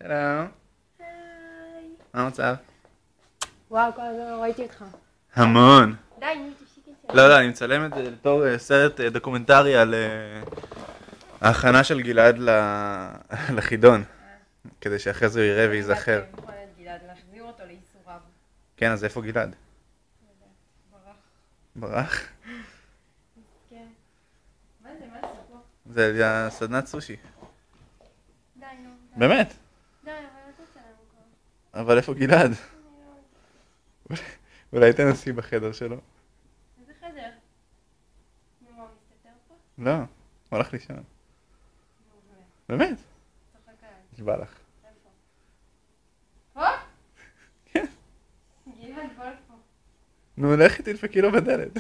שלום. היי. מה המצב? וואו, כל הזמן לא ראיתי אותך. המון. די, נו, תפסיק את זה. לא, אני מצלם את זה בתור סרט דוקומנטרי על ההכנה של גלעד לחידון. כדי שאחרי זה הוא יראה וייזכר. אני באתי לבחון את גלעד, להחזיר אותו לאיסוריו. כן, אז איפה גלעד? ברח. ברח? כן. מה זה פה? זה הסדנת סושי. די, נו. באמת? די, אבל לא תצלם כבר. אבל איפה גלעד? אולי תנסי בחדר שלו. איזה חדר? נו, מה, מסתתר פה? לא, הוא הלך לישון. נו, באמת? צוחק עליי. נשבע לך. איפה? פה? כן. גלעד, בוא לפה. נו, לכי תדפקי לו בדלת.